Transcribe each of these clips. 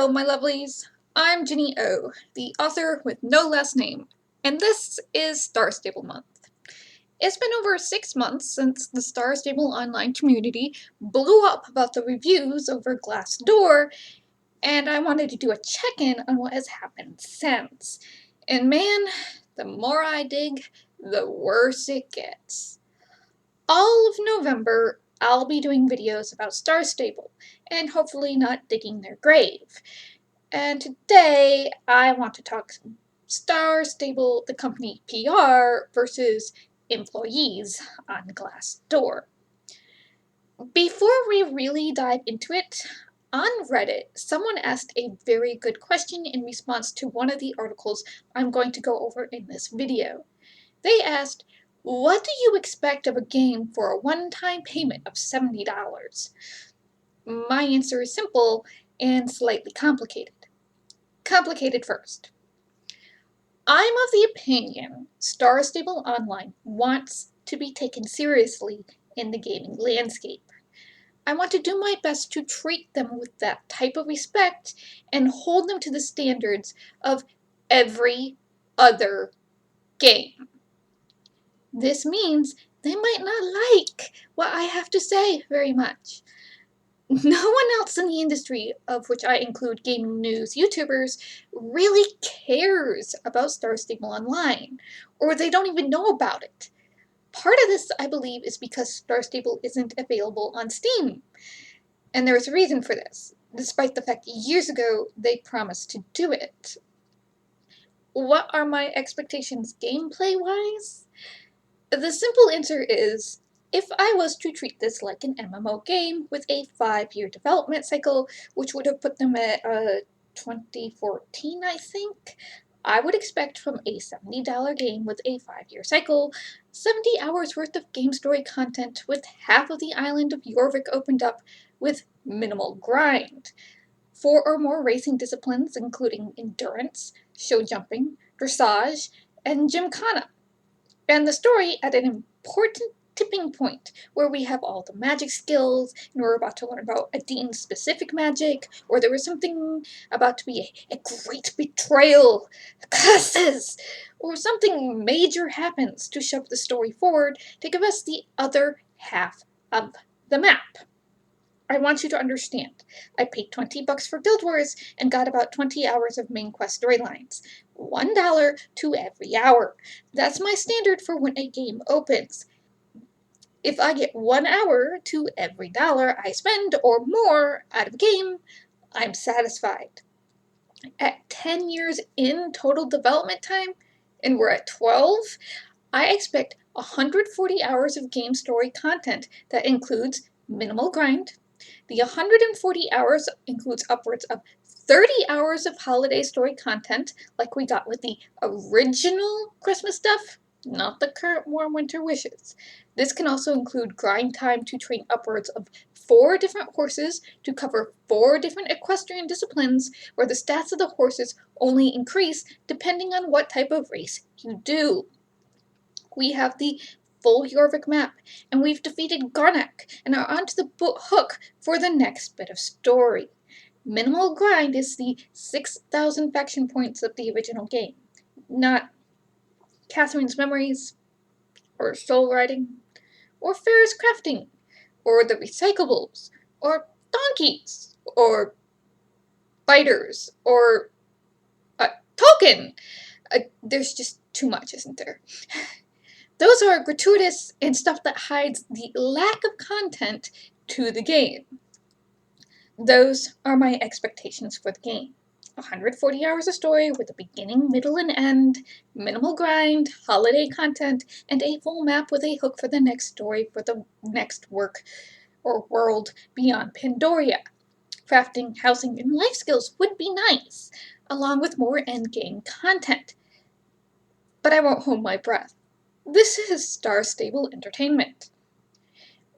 Hello, my lovelies. I'm Ginny O, the author with no last name, and this is Star Stable Month. It's been over 6 months since the Star Stable online community blew up about the reviews over Glassdoor, and I wanted to do a check-in on what has happened since. And man, the more I dig, the worse it gets. All of November, I'll be doing videos about Star Stable, and hopefully not digging their grave. And today, I want to talk Star Stable, the company PR, versus employees on Glassdoor. Before we really dive into it, on Reddit, someone asked a very good question in response to one of the articles I'm going to go over in this video. They asked, what do you expect of a game for a one-time payment of $70? My answer is simple and slightly complicated. Complicated first. I'm of the opinion Star Stable Online wants to be taken seriously in the gaming landscape. I want to do my best to treat them with that type of respect and hold them to the standards of every other game. This means they might not like what I have to say very much. No one else in the industry, of which I include gaming news YouTubers, really cares about Star Stable Online, or they don't even know about it. Part of this, I believe, is because Star Stable isn't available on Steam, and there's a reason for this, despite the fact years ago they promised to do it. What are my expectations gameplay-wise? The simple answer is, if I was to treat this like an MMO game with a 5-year development cycle, which would have put them at 2014, I think, I would expect from a $70 game with a 5-year cycle, 70 hours worth of game story content with half of the island of Jorvik opened up with minimal grind. 4 or more racing disciplines including endurance, show jumping, dressage, and gymkhana. And the story at an important tipping point where we have all the magic skills and we're about to learn about Adin's specific magic, or there was something about to be a great betrayal, curses, or something major happens to shove the story forward to give us the other half of the map. I want you to understand, I paid $20 for Guild Wars and got about 20 hours of main quest storylines. $1 to every hour. That's my standard for when a game opens. If I get 1 hour to every dollar I spend or more out of a game, I'm satisfied. At 10 years in total development time, and we're at 12, I expect 140 hours of game story content that includes minimal grind. The 140 hours includes upwards of 30 hours of holiday story content, like we got with the original Christmas stuff, not the current warm winter wishes. This can also include grind time to train upwards of 4 different horses to cover 4 different equestrian disciplines, where the stats of the horses only increase depending on what type of race you do. We have the full Jorvik map, and we've defeated Garnak and are onto the hook for the next bit of story. Minimal grind is the 6,000 faction points of the original game, not Catherine's Memories, or Soul Riding, or Ferris Crafting, or the Recyclables, or Donkeys, or Fighters, or Token. There's just too much, isn't there? Those are gratuitous and stuff that hides the lack of content to the game. Those are my expectations for the game. 140 hours of story with a beginning, middle, and end, minimal grind, holiday content, and a full map with a hook for the next story for the next work or world beyond Pandoria. Crafting, housing, and life skills would be nice, along with more endgame content. But I won't hold my breath. This is Star Stable Entertainment.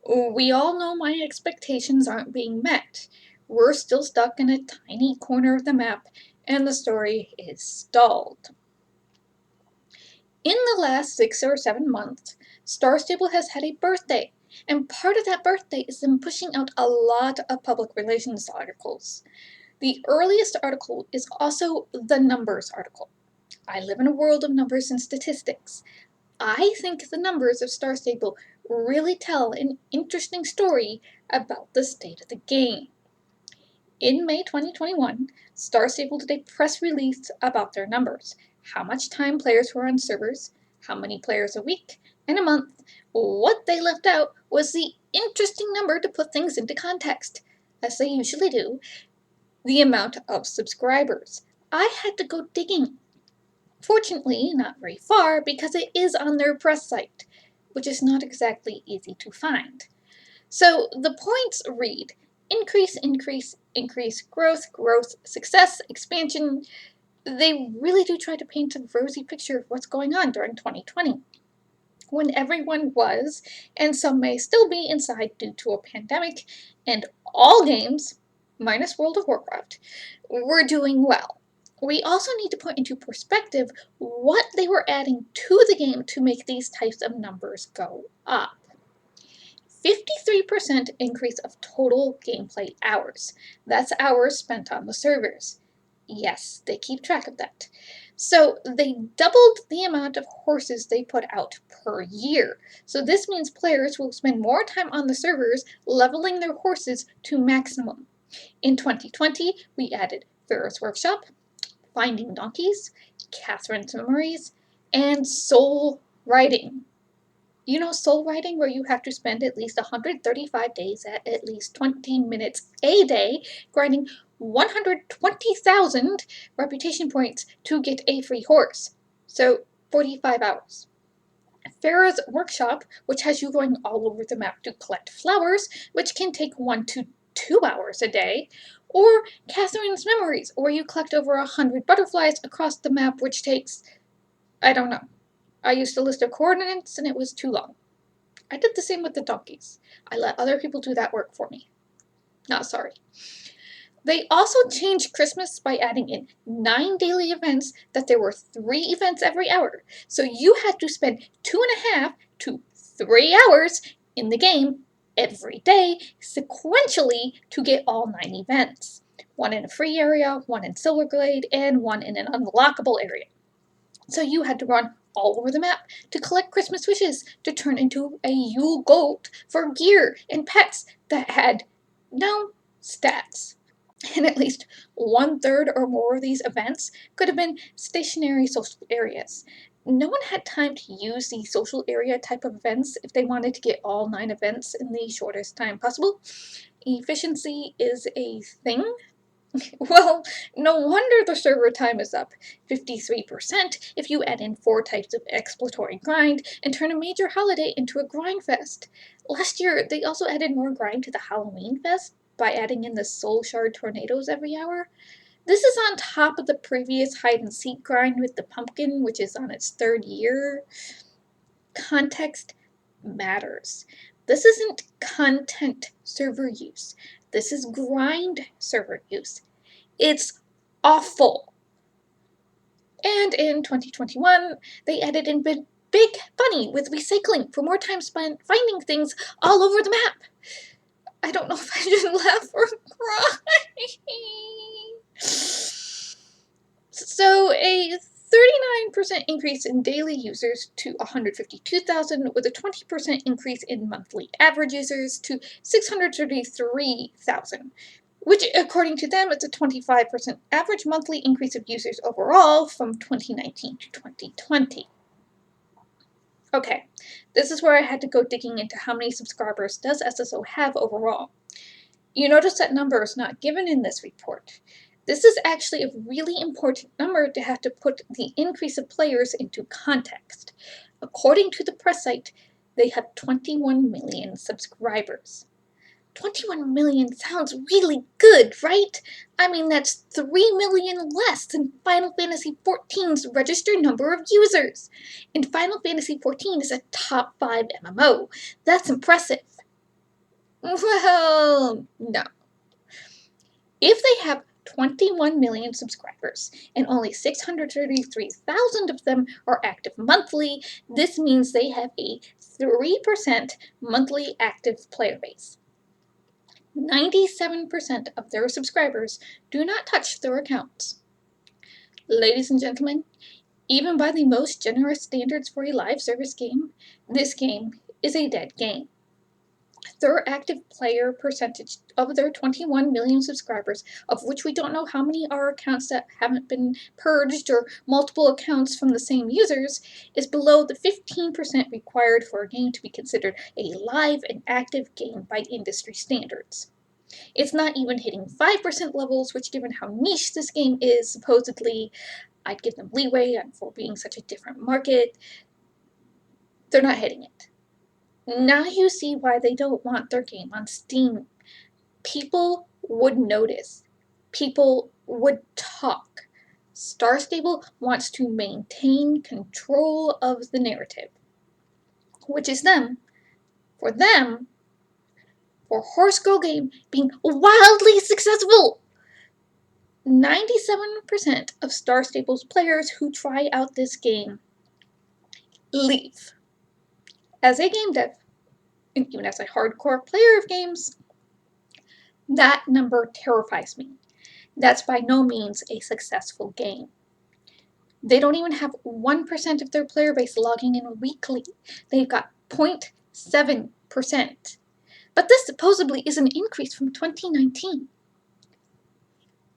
We all know my expectations aren't being met. We're still stuck in a tiny corner of the map, and the story is stalled. In the last 6 or 7 months, Star Stable has had a birthday, and part of that birthday is them pushing out a lot of public relations articles. The earliest article is also the numbers article. I live in a world of numbers and statistics. I think the numbers of Star Stable really tell an interesting story about the state of the game. In May 2021, Star Stable did a press release about their numbers, how much time players were on servers, how many players a week and a month. What they left out was the interesting number to put things into context, as they usually do, the amount of subscribers. I had to go digging. Fortunately, not very far, because it is on their press site, which is not exactly easy to find. So the points read: increase, increase, increase, growth, growth, success, expansion. They really do try to paint a rosy picture of what's going on during 2020, when everyone was, and some may still be, inside due to a pandemic, and all games, minus World of Warcraft, were doing well. We also need to put into perspective what they were adding to the game to make these types of numbers go up. 53% increase of total gameplay hours. That's hours spent on the servers. Yes, they keep track of that. So they doubled the amount of horses they put out per year. So this means players will spend more time on the servers leveling their horses to maximum. In 2020, we added Pharaoh's Workshop, Finding Donkeys, Catherine's Memories, and Soul Riding. You know soul riding, where you have to spend at least 135 days at least 20 minutes a day grinding 120,000 reputation points to get a free horse. So 45 hours. Farah's Workshop, which has you going all over the map to collect flowers, which can take 1 to 2 hours a day. Or Catherine's Memories, where you collect over 100 butterflies across the map, which takes, I don't know. I used a list of coordinates and it was too long. I did the same with the donkeys. I let other people do that work for me. Not sorry. They also changed Christmas by adding in 9 daily events, that there were 3 events every hour. So you had to spend 2.5 to 3 hours in the game every day sequentially to get all 9 events. 1 in a free area, 1 in Silverglade, and 1 in an unlockable area. So you had to run all over the map to collect Christmas wishes to turn into a Yule Gold for gear and pets that had no stats. And at least 1/3 or more of these events could have been stationary social areas. No one had time to use the social area type of events if they wanted to get all 9 events in the shortest time possible. Efficiency is a thing. Well, no wonder the server time is up 53% if you add in 4 types of exploratory grind and turn a major holiday into a grind fest. Last year, they also added more grind to the Halloween fest by adding in the Soul Shard tornadoes every hour. This is on top of the previous hide and seek grind with the pumpkin, which is on its 3rd year. Context matters. This isn't content server use. This is grind server use. It's awful. And in 2021, they added in Big Bunny with recycling for more time spent finding things all over the map. I don't know if I should laugh or cry. So a 39% increase in daily users to 152,000, with a 20% increase in monthly average users to 633,000. Which, according to them, is a 25% average monthly increase of users overall from 2019 to 2020. Okay, this is where I had to go digging into how many subscribers does SSO have overall. You notice that number is not given in this report. This is actually a really important number to have to put the increase of players into context. According to the press site, they have 21 million subscribers. 21 million sounds really good, right? I mean, that's 3 million less than Final Fantasy XIV's registered number of users. And Final Fantasy XIV is a top 5 MMO. That's impressive. Well, no. If they have 21 million subscribers and only 633,000 of them are active monthly, this means they have a 3% monthly active player base. 97% of their subscribers do not touch their accounts. Ladies and gentlemen, even by the most generous standards for a live service game, this game is a dead game. Their active player percentage of their 21 million subscribers, of which we don't know how many are accounts that haven't been purged or multiple accounts from the same users, is below the 15% required for a game to be considered a live and active game by industry standards. It's not even hitting 5% levels, which, given how niche this game is, supposedly, I'd give them leeway for being such a different market. They're not hitting it. Now you see why they don't want their game on Steam. People would notice. People would talk. Star Stable wants to maintain control of the narrative, which is them. For them, for Horse Girl Game being wildly successful. 97% of Star Stable's players who try out this game leave. As a game dev, and even as a hardcore player of games, that number terrifies me. That's by no means a successful game. They don't even have 1% of their player base logging in weekly. They've got 0.7%. But this supposedly is an increase from 2019.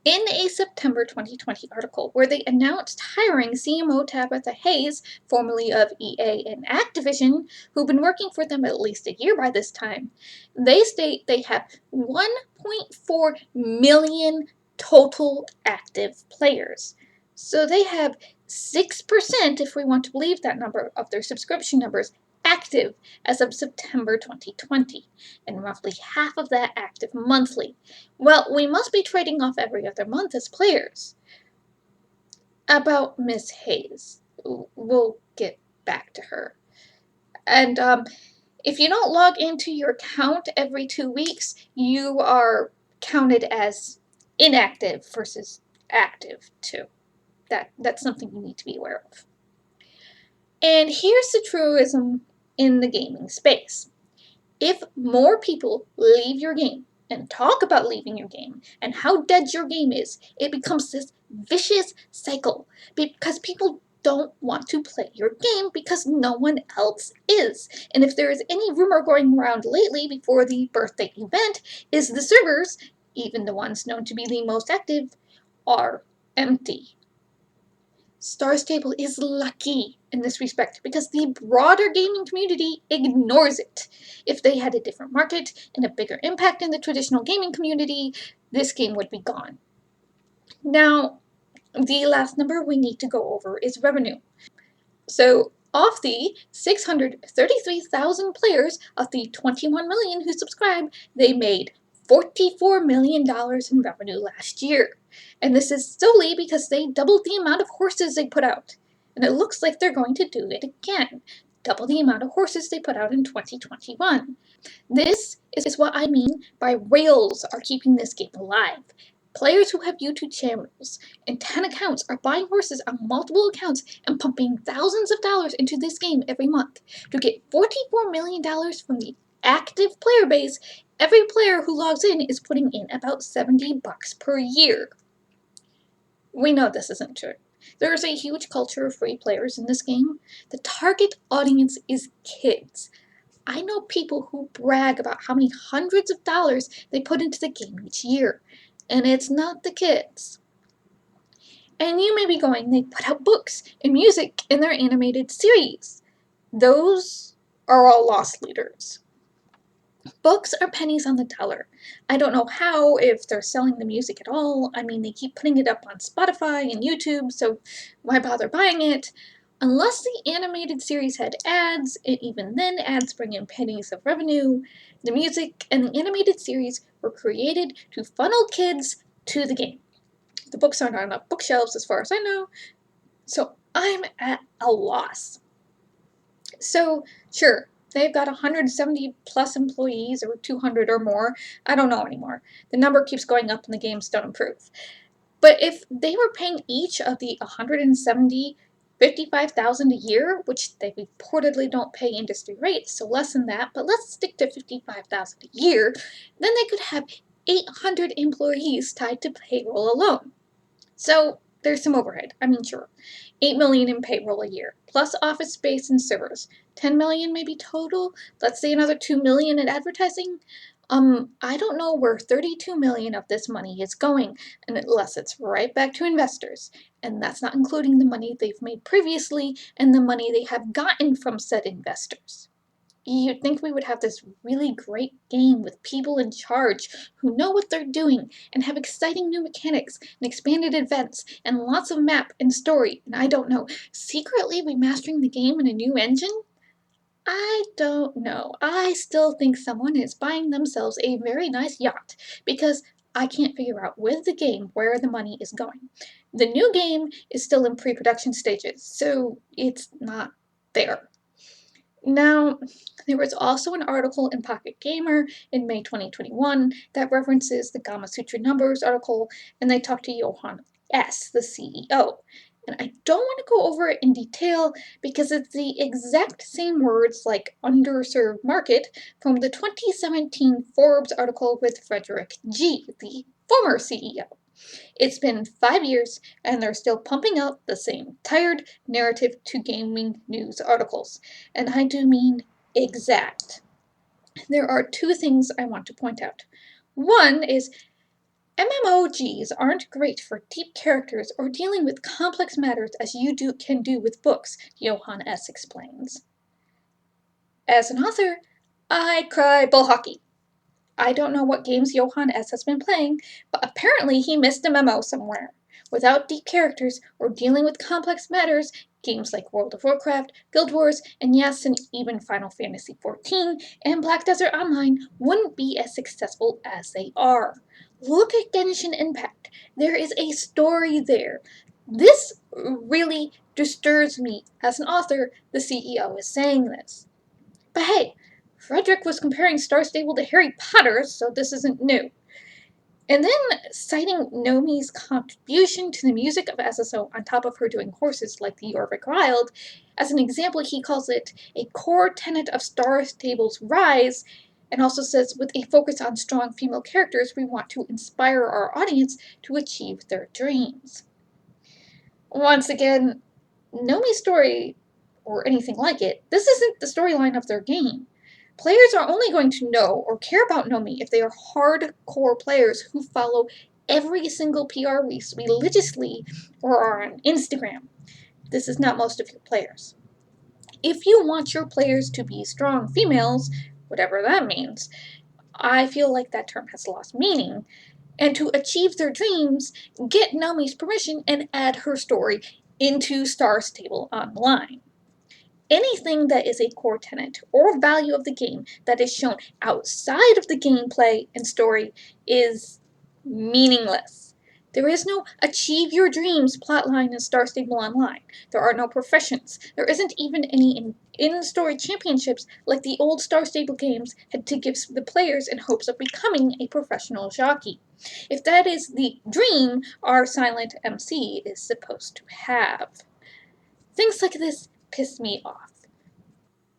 In a September 2020 article where they announced hiring CMO Tabitha Hayes, formerly of EA and Activision, who've been working for them at least a year by this time, they state they have 1.4 million total active players. So they have 6%, if we want to believe that number, of their subscription numbers active as of September 2020, and roughly half of that active monthly. Well, we must be trading off every other month as players. About Miss Hayes, we'll get back to her. And if you don't log into your account every 2 weeks, you are counted as inactive versus active too. That's something you need to be aware of. And here's the truism in the gaming space. If more people leave your game and talk about leaving your game and how dead your game is, it becomes this vicious cycle because people don't want to play your game because no one else is. And if there is any rumor going around lately before the birthday event, is the servers, even the ones known to be the most active, are empty. Star Stable is lucky in this respect because the broader gaming community ignores it. If they had a different market and a bigger impact in the traditional gaming community, this game would be gone. Now, the last number we need to go over is revenue. So, of the 633,000 players of the 21 million who subscribe, they made $44 million in revenue last year. And this is solely because they doubled the amount of horses they put out. And it looks like they're going to do it again. Double the amount of horses they put out in 2021. This is what I mean by rails are keeping this game alive. Players who have YouTube channels and 10 accounts are buying horses on multiple accounts and pumping thousands of dollars into this game every month. To get $44 million from the active player base, every player who logs in is putting in about $70 per year. We know this isn't true. There is a huge culture of free players in this game. The target audience is kids. I know people who brag about how many hundreds of dollars they put into the game each year. And it's not the kids. And you may be going, they put out books and music in their animated series. Those are all loss leaders. Books are pennies on the dollar. I don't know how, if they're selling the music at all. I mean, they keep putting it up on Spotify and YouTube, so why bother buying it? Unless the animated series had ads, and even then ads bring in pennies of revenue, the music and the animated series were created to funnel kids to the game. The books aren't on bookshelves as far as I know, so I'm at a loss. So, sure, they've got 170 plus employees, or 200 or more. I don't know anymore. The number keeps going up and the games don't improve. But if they were paying each of the 170 $55,000 a year, which they reportedly don't pay industry rates, so less than that, but let's stick to $55,000 a year, then they could have 800 employees tied to payroll alone. So there's some overhead. I mean, sure, $8 million in payroll a year, plus office space and servers. $10 million maybe total. Let's say another $2 million in advertising. I don't know where $32 million of this money is going, unless it's right back to investors. And that's not including the money they've made previously and the money they have gotten from said investors. You'd think we would have this really great game with people in charge who know what they're doing and have exciting new mechanics and expanded events and lots of map and story, and I don't know, secretly remastering the game in a new engine? I don't know. I still think someone is buying themselves a very nice yacht because I can't figure out with the game where the money is going. The new game is still in pre-production stages, so it's not there. Now, there was also an article in Pocket Gamer in May 2021 that references the GamaSutra numbers article, and they talked to Johan S., the CEO. And I don't want to go over it in detail because it's the exact same words like underserved market from the 2017 Forbes article with Frederick G., the former CEO. It's been 5 years, and they're still pumping out the same tired narrative to gaming news articles. And I do mean exact. There are two things I want to point out. One is MMOGs aren't great for deep characters or dealing with complex matters as you can do with books, Johan S. explains. As an author, I cry bull hockey. I don't know what games Johan S. has been playing, but apparently he missed a memo somewhere. Without deep characters or dealing with complex matters, games like World of Warcraft, Guild Wars, and yes, and even Final Fantasy XIV and Black Desert Online wouldn't be as successful as they are. Look at Genshin Impact. There is a story there. This really disturbs me as an author. The CEO is saying this. But hey, Frederick was comparing Star Stable to Harry Potter, so this isn't new. And then, citing Nomi's contribution to the music of SSO on top of her doing horses like the Jorvik Wild, as an example, he calls it a core tenet of Star Stable's rise, and also says, with a focus on strong female characters, we want to inspire our audience to achieve their dreams. Once again, Nomi's story, or anything like it, this isn't the storyline of their game. Players are only going to know or care about Nomi if they are hardcore players who follow every single PR release religiously or are on Instagram. This is not most of your players. If you want your players to be strong females, whatever that means, I feel like that term has lost meaning, and to achieve their dreams, get Nomi's permission and add her story into Star Stable Online. Anything that is a core tenet or value of the game that is shown outside of the gameplay and story is meaningless. There is no achieve your dreams plotline in Star Stable Online. There are no professions. There isn't even any in-story championships like the old Star Stable games had to give the players in hopes of becoming a professional jockey. If that is the dream our silent MC is supposed to have. Things like this piss me off.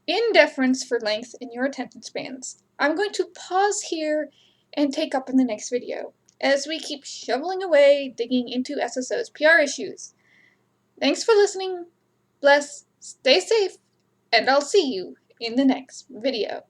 In deference for length in your attention spans, I'm going to pause here and take up in the next video, as we keep shoveling away digging into SSO's PR issues. Thanks for listening, bless, stay safe, and I'll see you in the next video.